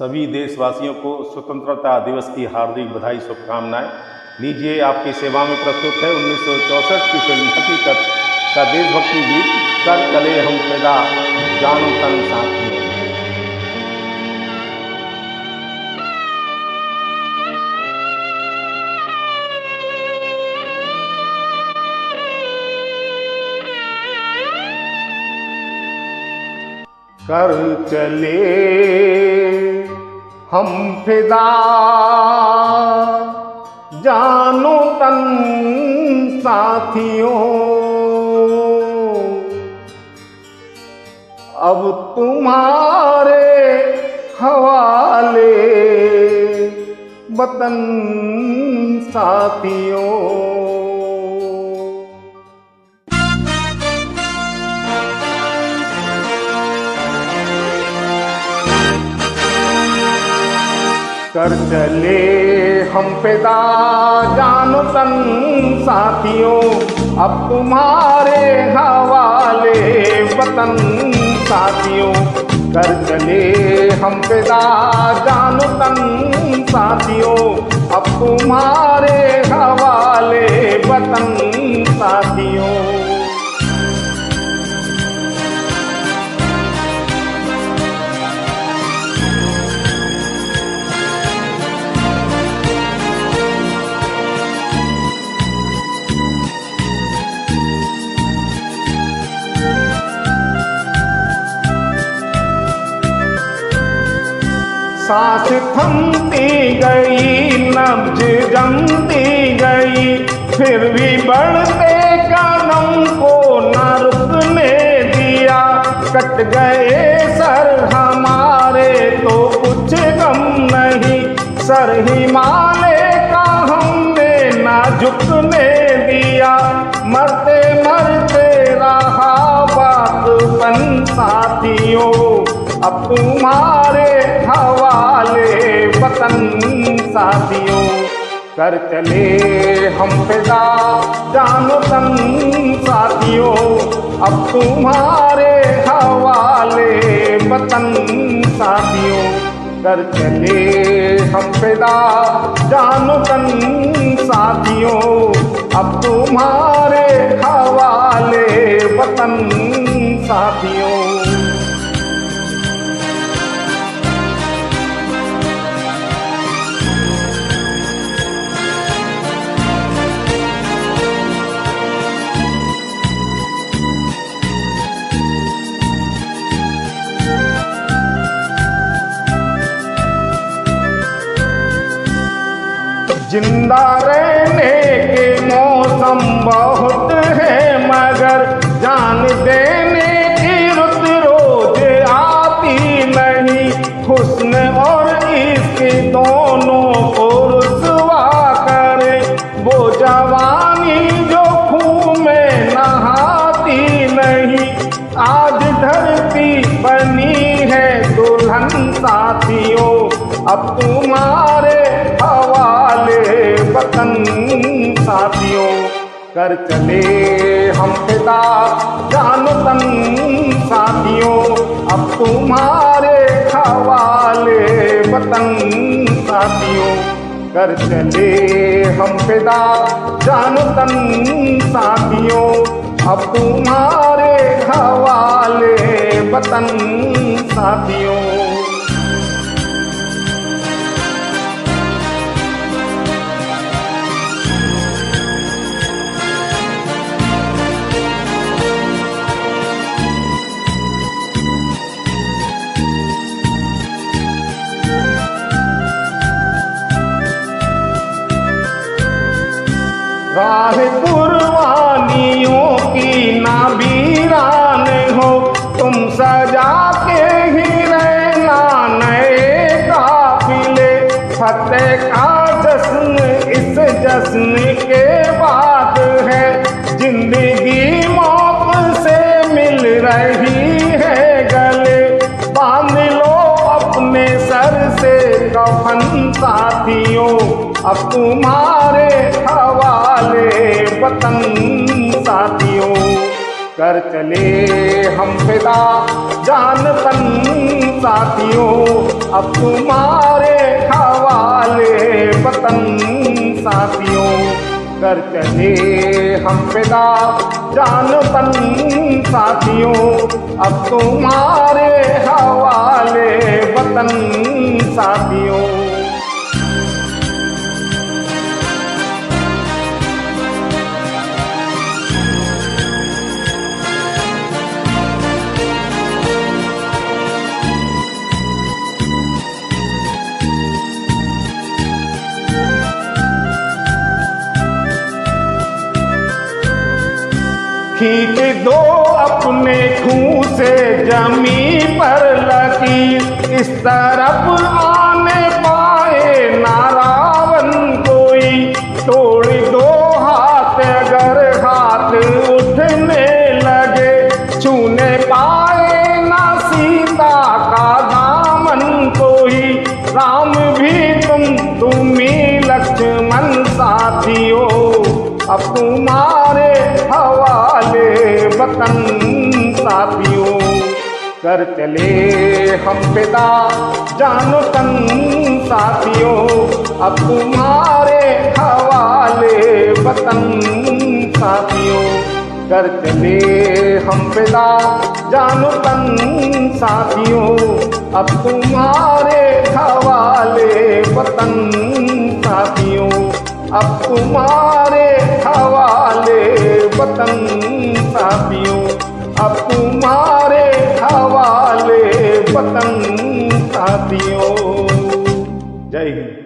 सभी देशवासियों को स्वतंत्रता दिवस की हार्दिक बधाई शुभकामनाएं। लीजिए आपकी सेवा में प्रस्तुत है 1964 की फिल्म हकीकत का देशभक्ति गीत कर चले हम पैदा जानो तन साथियों। कर चले हम फिदा जानो तन साथियों, अब तुम्हारे हवाले वतन साथियों। कर चले हम फिदा जानो तन साथियों, अब तुम्हारे हवाले वतन साथियों। कर चले हम फिदा जानो तन साथियों, अब तुम्हारे हवाले वतन साथियों। सांस थमती गई, नब्ज जमती गई, फिर भी बढ़ते कदम को न रुकने दिया। कट गए सर हमारे तो कुछ गम नहीं, सर हिमालय का हमने ना झुकने दिया। मरते मरते रहा बातपन साथियों, अब तुम्हारे हवाले वतन साथियों। कर चले हम फिदा जानो तन साथियों, अब तुम्हारे हवाले वतन साथियों। कर चले हम फिदा जानो तन साथियों, अब तुम्हारे हवाले वतन साथियों। जिंदा रहने के मौसम बहुत है, मगर जान देने की रुत रोज आती नहीं। हुस्न और इश्क दोनों को रुसवा करे वो जवानी जो खून में नहाती नहीं। आज धरती बनी है दुल्हन साथियों, अब तुम्हारे हवाले वतन साथियों। कर चले हम फिदा जानो तन साथियों, अब तुम्हारे हवाले वतन साथियों। कर चले हम फिदा जानो तन साथियों, अब तुम्हारे हवाले वतन साथियों। राह कुर्बानियों की ना वीरान हो, तुम सजा के ही रहना नए काफिले। फतेह का जश्न इस जश्न के बाद है, जिंदगी मौत से मिल रही है गले। बांध लो अपने सर से कफन साथियों, अब तुम्हारे हवाले वतन साथियों। कर चले हम फिदा जान तन साथियों, अब तुम्हारे हवाले वतन साथियों। कर चले हम फिदा जान तन साथियों, अब तुम्हारे हवाले वतन साथियों। खींच दो अपने खून से जमी पर लकीर, इस तरफ आने पाए ना रावण कोई। तोड़ दो हाथ अगर हाथ उठने लगे, छूने पाए ना सीता का दामन कोई। राम भी तुम ही लक्ष्मण साथियों, अब तुम्हारे हवाले वतन साथियों। कर चले हम फिदा जानो तन साथियों, अब तुम्हारे हवाले वतन साथियों। कर चले हम फिदा जानो तन साथियों, अब तुम्हारे हवाले वतन साथियों। अब तुम्हारे हवाले वतन साथियों, अब तुम्हारे हवाले वतन साथियों। जय हिंद।